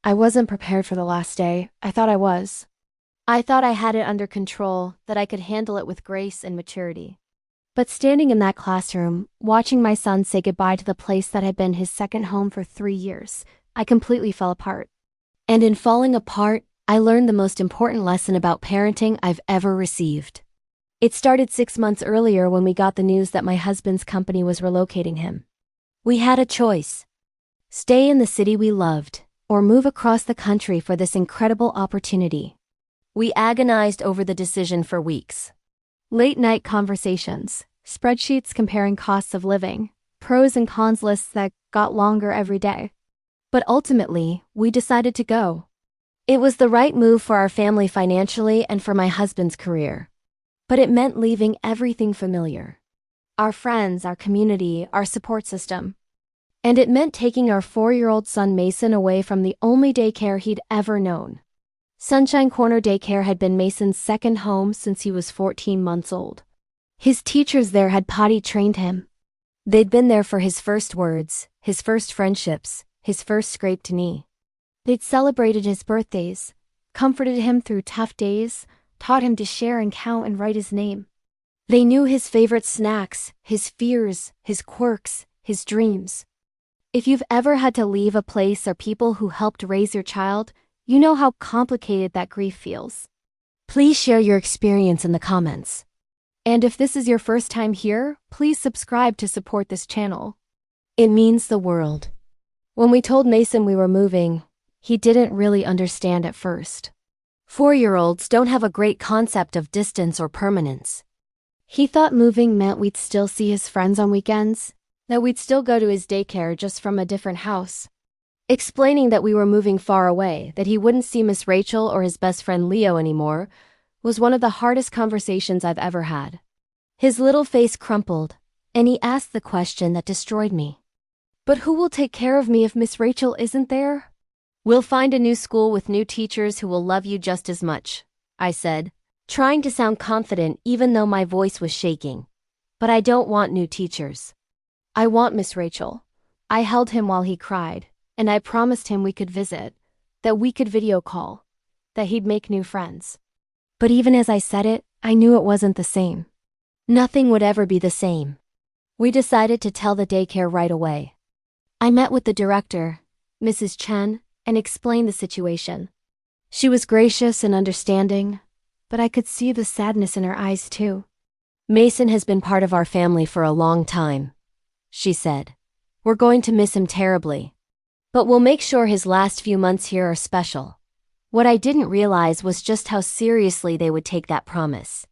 I wasn't prepared for the last day. I thought I was. I thought I had it under control, that I could handle it with grace and maturity. But standing in that classroom, watching my son say goodbye to the place that had been his second home for 3 years, I completely fell apart. And in falling apart, I learned the most important lesson about parenting I've ever received. It started 6 months earlier when we got the news that my husband's company was relocating him. We had a choice: stay in the city we loved, or move across the country for this incredible opportunity. We agonized over the decision for weeks. Late-night conversations, spreadsheets comparing costs of living, pros and cons lists that got longer every day. But ultimately, we decided to go. It was the right move for our family financially and for my husband's career. But it meant leaving everything familiar: our friends, our community, our support system. And it meant taking our 4-year-old son Mason away from the only daycare he'd ever known. Sunshine Corner Daycare had been Mason's second home since he was 14 months old. His teachers there had potty trained him. They'd been there for his first words, his first friendships, his first scraped knee. They'd celebrated his birthdays, comforted him through tough days, taught him to share and count and write his name. They knew his favorite snacks, his fears, his quirks, his dreams. If you've ever had to leave a place or people who helped raise your child, you know how complicated that grief feels. Please share your experience in the comments. And if this is your first time here, please subscribe to support this channel. It means the world. When we told Mason we were moving, he didn't really understand at first. 4-year-olds don't have a great concept of distance or permanence. He thought moving meant we'd still see his friends on weekends, that we'd still go to his daycare just from a different house. Explaining that we were moving far away, that he wouldn't see Miss Rachel or his best friend Leo anymore, was one of the hardest conversations I've ever had. His little face crumpled, and he asked the question that destroyed me. But who will take care of me if Miss Rachel isn't there? We'll find a new school with new teachers who will love you just as much, I said, trying to sound confident even though my voice was shaking. But I don't want new teachers. I want Miss Rachel. I held him while he cried, and I promised him we could visit, that we could video call, that he'd make new friends. But even as I said it, I knew it wasn't the same. Nothing would ever be the same. We decided to tell the daycare right away. I met with the director, Mrs. Chen, and explained the situation. She was gracious and understanding, but I could see the sadness in her eyes too. Mason has been part of our family for a long time, she said. We're going to miss him terribly. But we'll make sure his last few months here are special. What I didn't realize was just how seriously they would take that promise.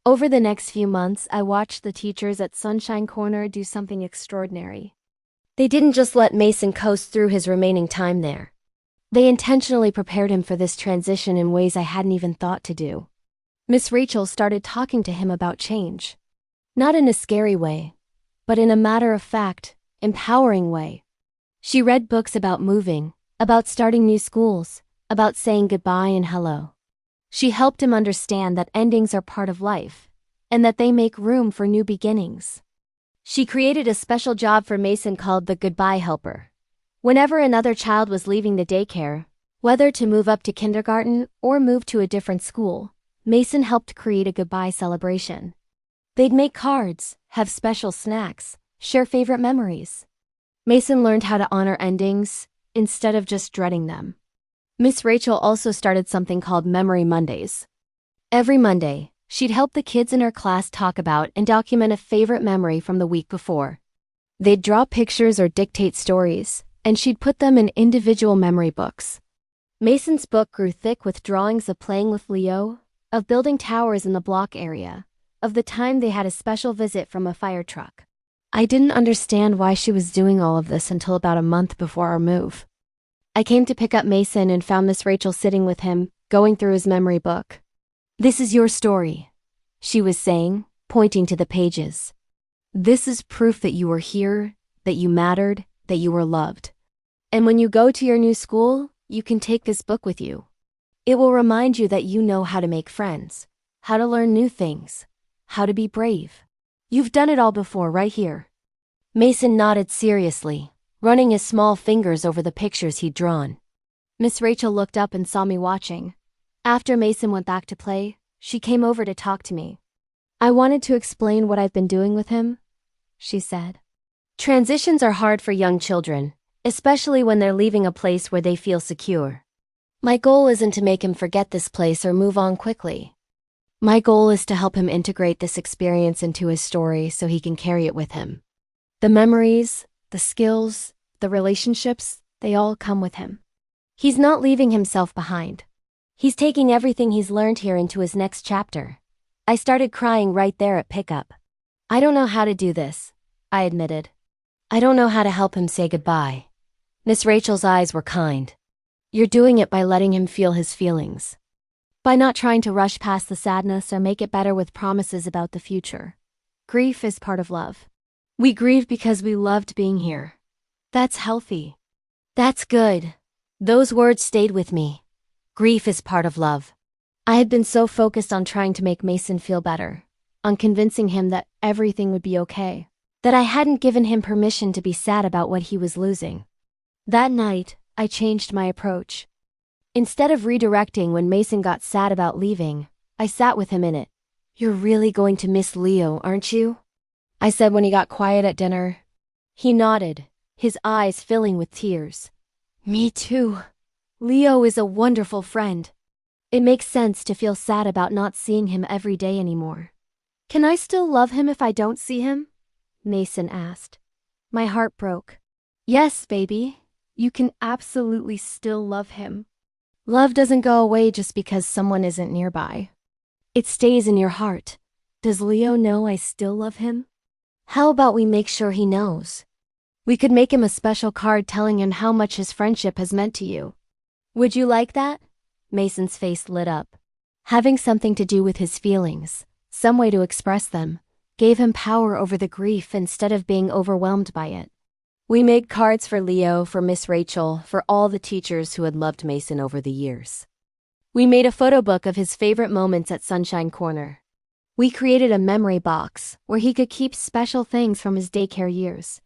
Over the next few months, I watched the teachers at Sunshine Corner do something extraordinary. They didn't just let Mason coast through his remaining time there. They intentionally prepared him for this transition in ways I hadn't even thought to do. Miss Rachel started talking to him about change. Not in a scary way, but in a matter-of-fact, empowering way. She read books about moving, about starting new schools, about saying goodbye and hello. She helped him understand that endings are part of life, and that they make room for new beginnings. She created a special job for Mason called the Goodbye Helper. Whenever another child was leaving the daycare, whether to move up to kindergarten or move to a different school, Mason helped create a goodbye celebration. They'd make cards, have special snacks, share favorite memories. Mason learned how to honor endings instead of just dreading them. Miss Rachel also started something called Memory Mondays. Every Monday, she'd help the kids in her class talk about and document a favorite memory from the week before. They'd draw pictures or dictate stories, and she'd put them in individual memory books. Mason's book grew thick with drawings of playing with Leo, of building towers in the block area, of the time they had a special visit from a fire truck. I didn't understand why she was doing all of this until about a month before our move. I came to pick up Mason and found Miss Rachel sitting with him, going through his memory book. "This is your story," she was saying, pointing to the pages. "This is proof that you were here, that you mattered, that you were loved. And when you go to your new school, you can take this book with you. It will remind you that you know how to make friends, how to learn new things, how to be brave. You've done it all before, right here." Mason nodded seriously, running his small fingers over the pictures he'd drawn. Miss Rachel looked up and saw me watching. After Mason went back to play, she came over to talk to me. I wanted to explain what I've been doing with him, she said. Transitions are hard for young children, especially when they're leaving a place where they feel secure. My goal isn't to make him forget this place or move on quickly. My goal is to help him integrate this experience into his story so he can carry it with him. The memories, the skills, the relationships, they all come with him. He's not leaving himself behind. He's taking everything he's learned here into his next chapter. I started crying right there at pickup. I don't know how to do this, I admitted. I don't know how to help him say goodbye. Miss Rachel's eyes were kind. You're doing it by letting him feel his feelings. By not trying to rush past the sadness or make it better with promises about the future. Grief is part of love. We grieve because we loved being here. That's healthy. That's good. Those words stayed with me. Grief is part of love. I had been so focused on trying to make Mason feel better, on convincing him that everything would be okay, that I hadn't given him permission to be sad about what he was losing. That night, I changed my approach. Instead of redirecting when Mason got sad about leaving, I sat with him in it. You're really going to miss Leo, aren't you? I said when he got quiet at dinner. He nodded, his eyes filling with tears. Me too. Leo is a wonderful friend. It makes sense to feel sad about not seeing him every day anymore. Can I still love him if I don't see him? Mason asked. My heart broke. Yes, baby. You can absolutely still love him. Love doesn't go away just because someone isn't nearby. It stays in your heart. Does Leo know I still love him? How about we make sure he knows? We could make him a special card telling him how much his friendship has meant to you. Would you like that? Mason's face lit up. Having something to do with his feelings, some way to express them, gave him power over the grief instead of being overwhelmed by it. We made cards for Leo, for Miss Rachel, for all the teachers who had loved Mason over the years. We made a photo book of his favorite moments at Sunshine Corner. We created a memory box where he could keep special things from his daycare years.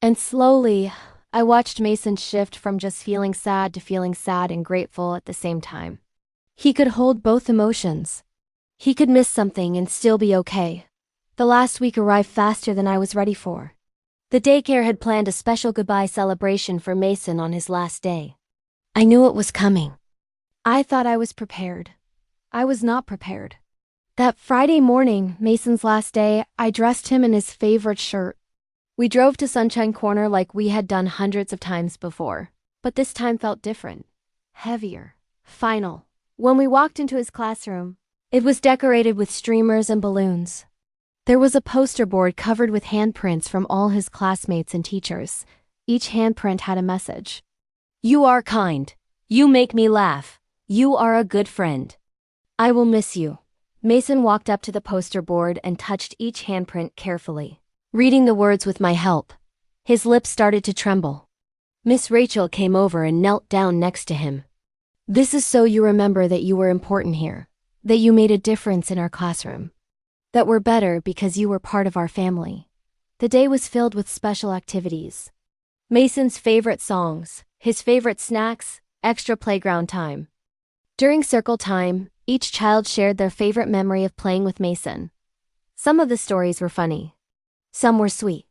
And slowly, I watched Mason shift from just feeling sad to feeling sad and grateful at the same time. He could hold both emotions. He could miss something and still be okay. The last week arrived faster than I was ready for. The daycare had planned a special goodbye celebration for Mason on his last day. I knew it was coming. I thought I was prepared. I was not prepared. That Friday morning, Mason's last day, I dressed him in his favorite shirt. We drove to Sunshine Corner like we had done hundreds of times before, but this time felt different, heavier, final. When we walked into his classroom, it was decorated with streamers and balloons. There was a poster board covered with handprints from all his classmates and teachers. Each handprint had a message. You are kind. You make me laugh. You are a good friend. I will miss you. Mason walked up to the poster board and touched each handprint carefully, reading the words with my help. His lips started to tremble. Miss Rachel came over and knelt down next to him. This is so you remember that you were important here, that you made a difference in our classroom, that we're better because you were part of our family. The day was filled with special activities. Mason's favorite songs, his favorite snacks, extra playground time. During circle time, each child shared their favorite memory of playing with Mason. Some of the stories were funny. Some were sweet.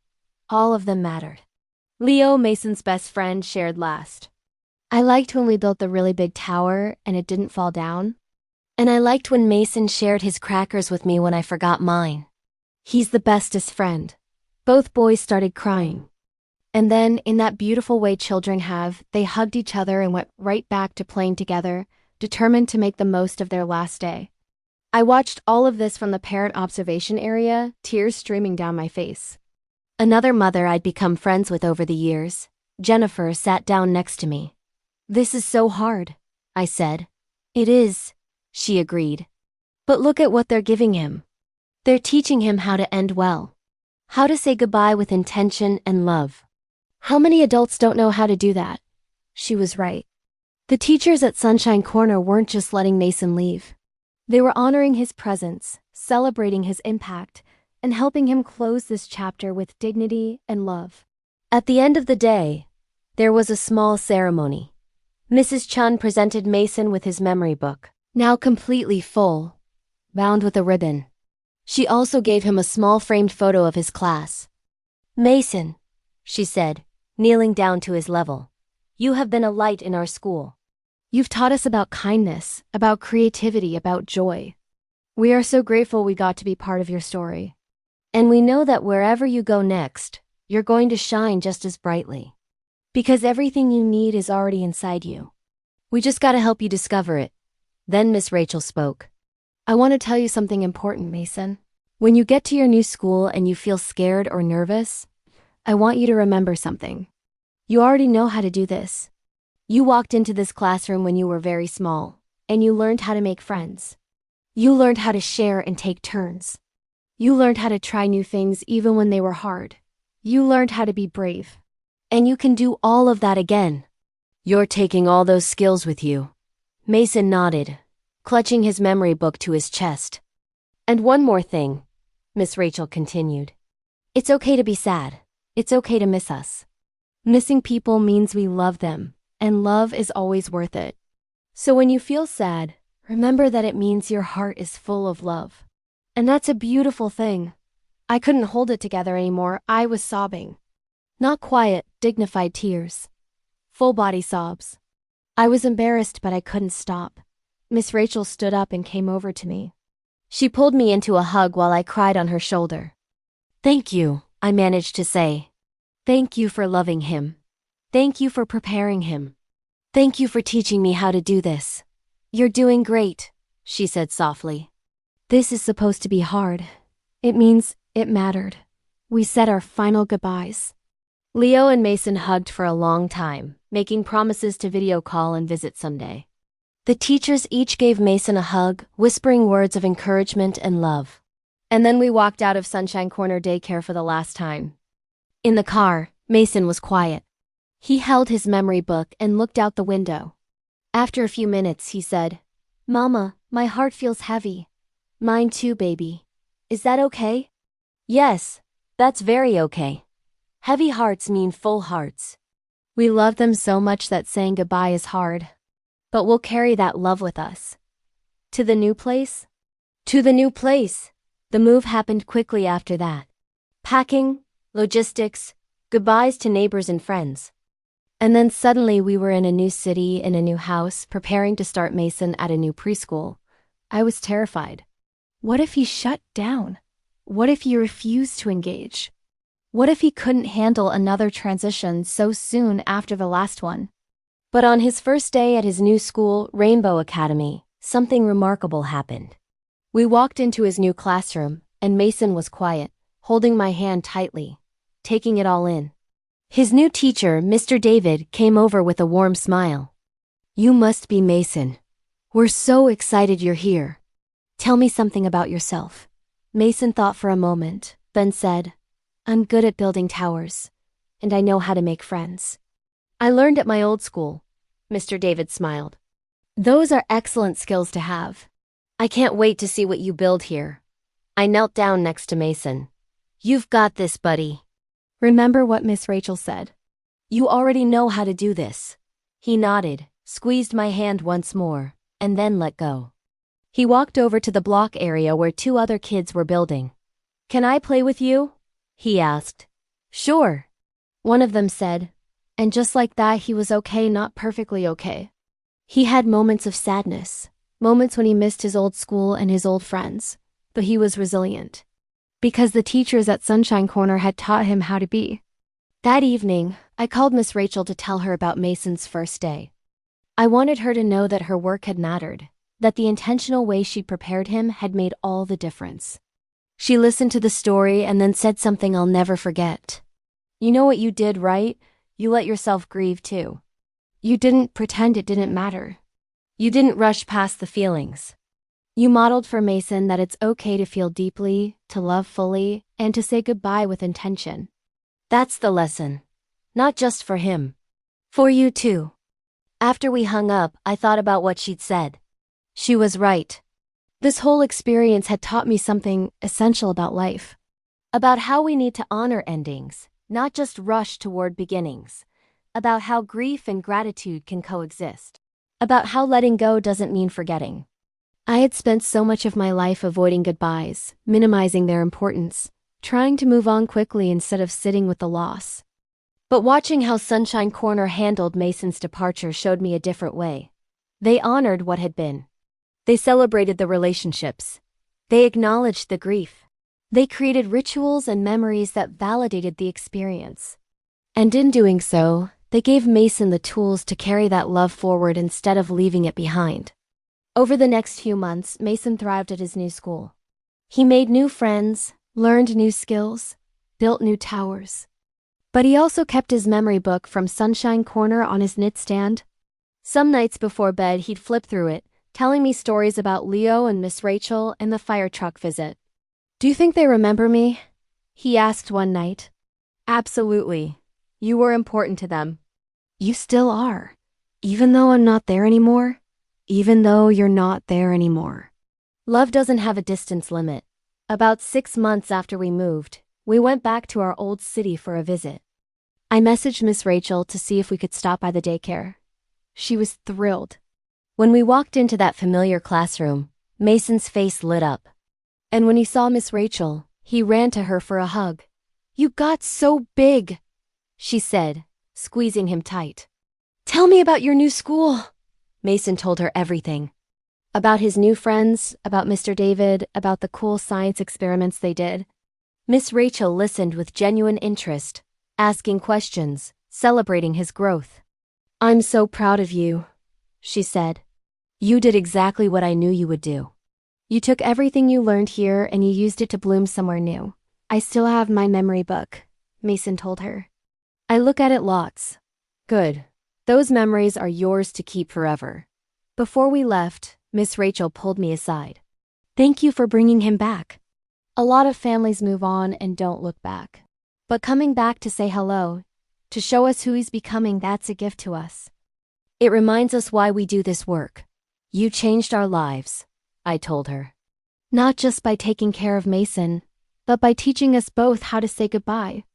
All of them mattered. Leo, Mason's best friend, shared last. I liked when we built the really big tower and it didn't fall down. And I liked when Mason shared his crackers with me when I forgot mine. He's the bestest friend. Both boys started crying. And then, in that beautiful way children have, they hugged each other and went right back to playing together, determined to make the most of their last day. I watched all of this from the parent observation area, tears streaming down my face. Another mother I'd become friends with over the years, Jennifer, sat down next to me. This is so hard, I said. It is, she agreed. But look at what they're giving him. They're teaching him how to end well. How to say goodbye with intention and love. How many adults don't know how to do that? She was right. The teachers at Sunshine Corner weren't just letting Mason leave. They were honoring his presence, celebrating his impact, and helping him close this chapter with dignity and love. At the end of the day, there was a small ceremony. Mrs. Chun presented Mason with his memory book, now completely full, bound with a ribbon. She also gave him a small framed photo of his class. "Mason," she said, kneeling down to his level, "you have been a light in our school. You've taught us about kindness, about creativity, about joy. We are so grateful we got to be part of your story. And we know that wherever you go next, you're going to shine just as brightly. Because everything you need is already inside you. We just gotta help you discover it." Then Miss Rachel spoke. "I want to tell you something important, Mason. When you get to your new school and you feel scared or nervous, I want you to remember something. You already know how to do this. You walked into this classroom when you were very small, and you learned how to make friends. You learned how to share and take turns. You learned how to try new things even when they were hard. You learned how to be brave. And you can do all of that again. You're taking all those skills with you." Mason nodded, clutching his memory book to his chest. "And one more thing," Miss Rachel continued. "It's okay to be sad. It's okay to miss us. Missing people means we love them, and love is always worth it. So when you feel sad, remember that it means your heart is full of love. And that's a beautiful thing." I couldn't hold it together anymore. I was sobbing. Not quiet, dignified tears. Full body sobs. I was embarrassed, but I couldn't stop. Miss Rachel stood up and came over to me. She pulled me into a hug while I cried on her shoulder. "Thank you," I managed to say. "Thank you for loving him. Thank you for preparing him. Thank you for teaching me how to do this. You're doing great," she said softly. "This is supposed to be hard. It means it mattered." We said our final goodbyes. Leo and Mason hugged for a long time, making promises to video call and visit someday. The teachers each gave Mason a hug, whispering words of encouragement and love. And then we walked out of Sunshine Corner Daycare for the last time. In the car, Mason was quiet. He held his memory book and looked out the window. After a few minutes, he said, "Mama, my heart feels heavy." "Mine too, baby. Is that okay?" "Yes, that's very okay. Heavy hearts mean full hearts. We love them so much that saying goodbye is hard. But we'll carry that love with us." To the new place? To the new place. The move happened quickly after that. Packing, logistics, goodbyes to neighbors and friends. And then suddenly we were in a new city, in a new house, preparing to start Mason at a new preschool. I was terrified. What if he shut down? What if he refused to engage? What if he couldn't handle another transition so soon after the last one? But on his first day at his new school, Rainbow Academy, something remarkable happened. We walked into his new classroom, and Mason was quiet, holding my hand tightly, taking it all in. His new teacher, Mr. David, came over with a warm smile. "You must be Mason. We're so excited you're here. Tell me something about yourself." Mason thought for a moment, then said, "I'm good at building towers, and I know how to make friends. I learned at my old school." Mr. David smiled. "Those are excellent skills to have. I can't wait to see what you build here." I knelt down next to Mason. "You've got this, buddy. Remember what Miss Rachel said. You already know how to do this." He nodded, squeezed my hand once more, and then let go. He walked over to the block area where 2 other kids were building. "Can I play with you?" he asked. "Sure," one of them said, and just like that he was okay, not perfectly okay. He had moments of sadness, moments when he missed his old school and his old friends, but he was resilient. Because the teachers at Sunshine Corner had taught him how to be. That evening, I called Miss Rachel to tell her about Mason's first day. I wanted her to know that her work had mattered, that the intentional way she prepared him had made all the difference. She listened to the story and then said something I'll never forget. "You know what you did, right? You let yourself grieve too. You didn't pretend it didn't matter. You didn't rush past the feelings. You modeled for Mason that it's okay to feel deeply, to love fully, and to say goodbye with intention. That's the lesson. Not just for him. For you too." After we hung up, I thought about what she'd said. She was right. This whole experience had taught me something essential about life. About how we need to honor endings, not just rush toward beginnings. about how grief and gratitude can coexist, about how letting go doesn't mean forgetting. I had spent so much of my life avoiding goodbyes, minimizing their importance, trying to move on quickly instead of sitting with the loss. But watching how Sunshine Corner handled Mason's departure showed me a different way. They honored what had been. They celebrated the relationships. They acknowledged the grief. They created rituals and memories that validated the experience. And in doing so, they gave Mason the tools to carry that love forward instead of leaving it behind. Over the next few months, Mason thrived at his new school. He made new friends, learned new skills, built new towers. But he also kept his memory book from Sunshine Corner on his nightstand. Some nights before bed, he'd flip through it, telling me stories about Leo and Miss Rachel and the fire truck visit. "Do you think they remember me?" he asked one night. "Absolutely. You were important to them." "You still are, even though I'm not there anymore? Even though you're not there anymore." Love doesn't have a distance limit. About 6 months after we moved, we went back to our old city for a visit. I messaged Miss Rachel to see if we could stop by the daycare. She was thrilled. When we walked into that familiar classroom, Mason's face lit up. And when he saw Miss Rachel, he ran to her for a hug. "You got so big," she said, squeezing him tight. "Tell me about your new school." Mason told her everything. About his new friends, about Mr. David, about the cool science experiments they did. Miss Rachel listened with genuine interest, asking questions, celebrating his growth. "I'm so proud of you," she said. "You did exactly what I knew you would do. You took everything you learned here and you used it to bloom somewhere new." "I still have my memory book," Mason told her. "I look at it lots." "Good. Those memories are yours to keep forever." Before we left, Miss Rachel pulled me aside. "Thank you for bringing him back. A lot of families move on and don't look back. But coming back to say hello, to show us who he's becoming, that's a gift to us. It reminds us why we do this work. You changed our lives," I told her. "Not just by taking care of Mason, but by teaching us both how to say goodbye.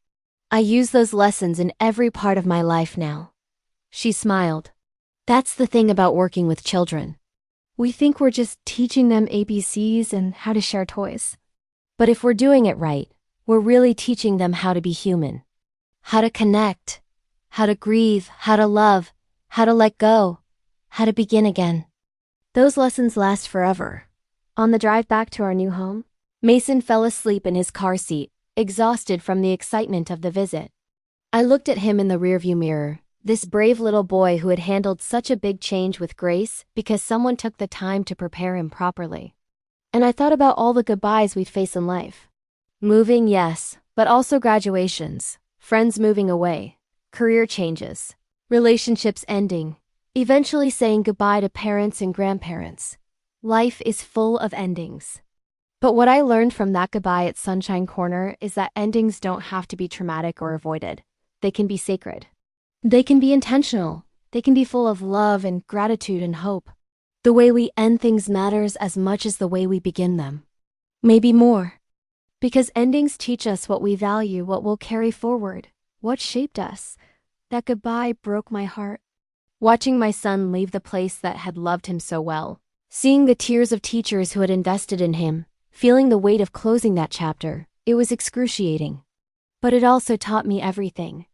I use those lessons in every part of my life now." She smiled. "That's the thing about working with children. We think we're just teaching them ABCs and how to share toys. But if we're doing it right, we're really teaching them how to be human. How to connect, how to grieve, how to love, how to let go, how to begin again." Those lessons last forever. On the drive back to our new home, Mason fell asleep in his car seat, exhausted from the excitement of the visit. I looked at him in the rearview mirror, this brave little boy who had handled such a big change with grace because someone took the time to prepare him properly. And I thought about all the goodbyes we'd face in life. Moving, yes, but also graduations, friends moving away, career changes, relationships ending, eventually saying goodbye to parents and grandparents. Life is full of endings. But what I learned from that goodbye at Sunshine Corner is that endings don't have to be traumatic or avoided. They can be sacred. They can be intentional. They can be full of love and gratitude and hope. The way we end things matters as much as the way we begin them. Maybe more. Because endings teach us what we value, what we'll carry forward, what shaped us. That goodbye broke my heart. Watching my son leave the place that had loved him so well, seeing the tears of teachers who had invested in him, feeling the weight of closing that chapter, it was excruciating. But it also taught me everything.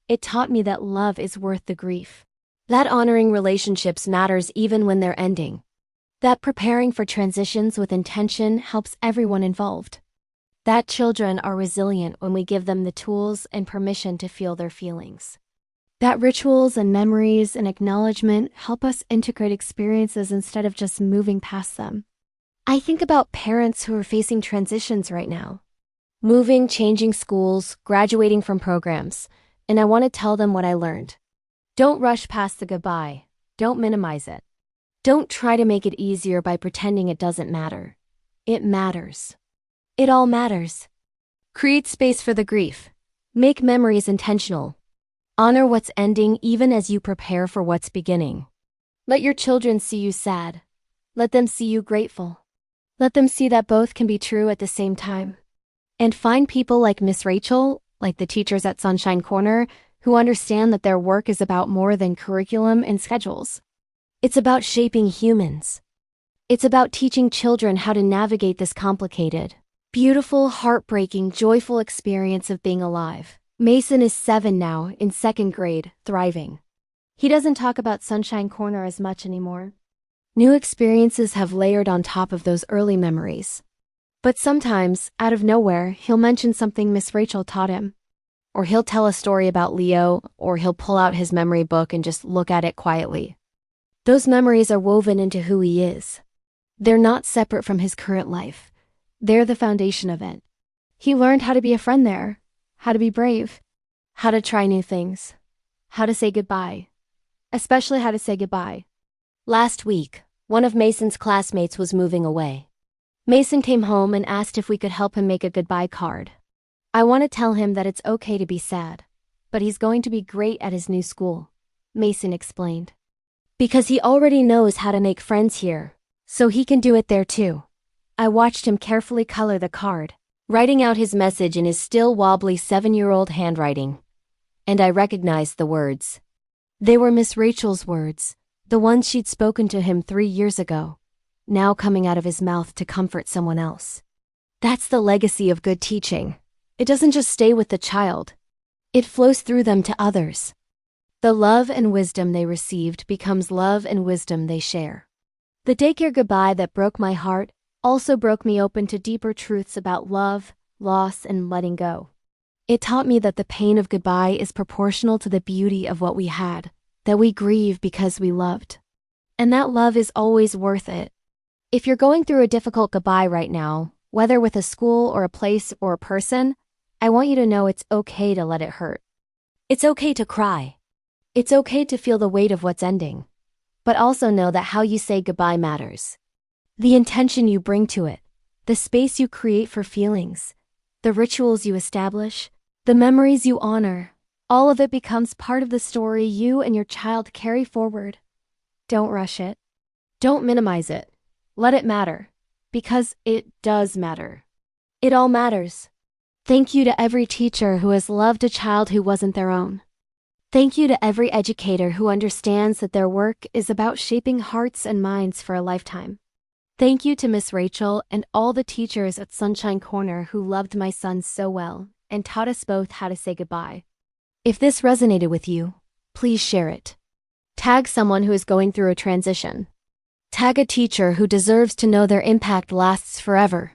It taught me that love is worth the grief. That honoring relationships matters even when they're ending. That preparing for transitions with intention helps everyone involved. That children are resilient when we give them the tools and permission to feel their feelings. That rituals and memories and acknowledgement help us integrate experiences instead of just moving past them. I think about parents who are facing transitions right now. Moving, changing schools, graduating from programs, and I want to tell them what I learned. Don't rush past the goodbye. Don't minimize it. Don't try to make it easier by pretending it doesn't matter. It matters. It all matters. Create space for the grief. Make memories intentional. Honor what's ending even as you prepare for what's beginning. Let your children see you sad. Let them see you grateful. Let them see that both can be true at the same time. And find people like Miss Rachel, like the teachers at Sunshine Corner, who understand that their work is about more than curriculum and schedules. It's about shaping humans. It's about teaching children how to navigate this complicated, beautiful, heartbreaking, joyful experience of being alive. Mason is 7 now, in 2nd grade, thriving. He doesn't talk about Sunshine Corner as much anymore. New experiences have layered on top of those early memories. But sometimes, out of nowhere, he'll mention something Miss Rachel taught him. Or he'll tell a story about Leo, or he'll pull out his memory book and just look at it quietly. Those memories are woven into who he is. They're not separate from his current life. They're the foundation of it. He learned how to be a friend there, how to be brave, how to try new things, how to say goodbye, especially how to say goodbye. Last week, one of Mason's classmates was moving away. Mason came home and asked if we could help him make a goodbye card. I want to tell him that it's okay to be sad, but he's going to be great at his new school, Mason explained. Because he already knows how to make friends here, so he can do it there too. I watched him carefully color the card, writing out his message in his still wobbly 7-year-old handwriting. And I recognized the words. They were Miss Rachel's words, the ones she'd spoken to him 3 years ago, now coming out of his mouth to comfort someone else. That's the legacy of good teaching. It doesn't just stay with the child. It flows through them to others. The love and wisdom they received becomes love and wisdom they share. The daycare goodbye that broke my heart also broke me open to deeper truths about love, loss, and letting go. It taught me that the pain of goodbye is proportional to the beauty of what we had, that we grieve because we loved. And that love is always worth it. If you're going through a difficult goodbye right now, whether with a school or a place or a person, I want you to know it's okay to let it hurt. It's okay to cry. It's okay to feel the weight of what's ending. But also know that how you say goodbye matters. The intention you bring to it, the space you create for feelings, the rituals you establish, the memories you honor, all of it becomes part of the story you and your child carry forward. Don't rush it. Don't minimize it. Let it matter. Because it does matter. It all matters. Thank you to every teacher who has loved a child who wasn't their own. Thank you to every educator who understands that their work is about shaping hearts and minds for a lifetime. Thank you to Miss Rachel and all the teachers at Sunshine Corner who loved my son so well and taught us both how to say goodbye. If this resonated with you, please share it. Tag someone who is going through a transition. Tag a teacher who deserves to know their impact lasts forever.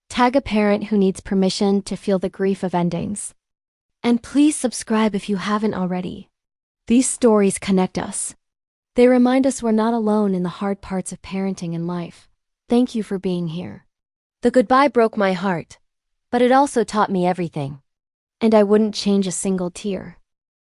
Tag a parent who needs permission to feel the grief of endings. And please subscribe if you haven't already. These stories connect us. They remind us we're not alone in the hard parts of parenting and life. Thank you for being here. The goodbye broke my heart, but it also taught me everything. And I wouldn't change a single tear.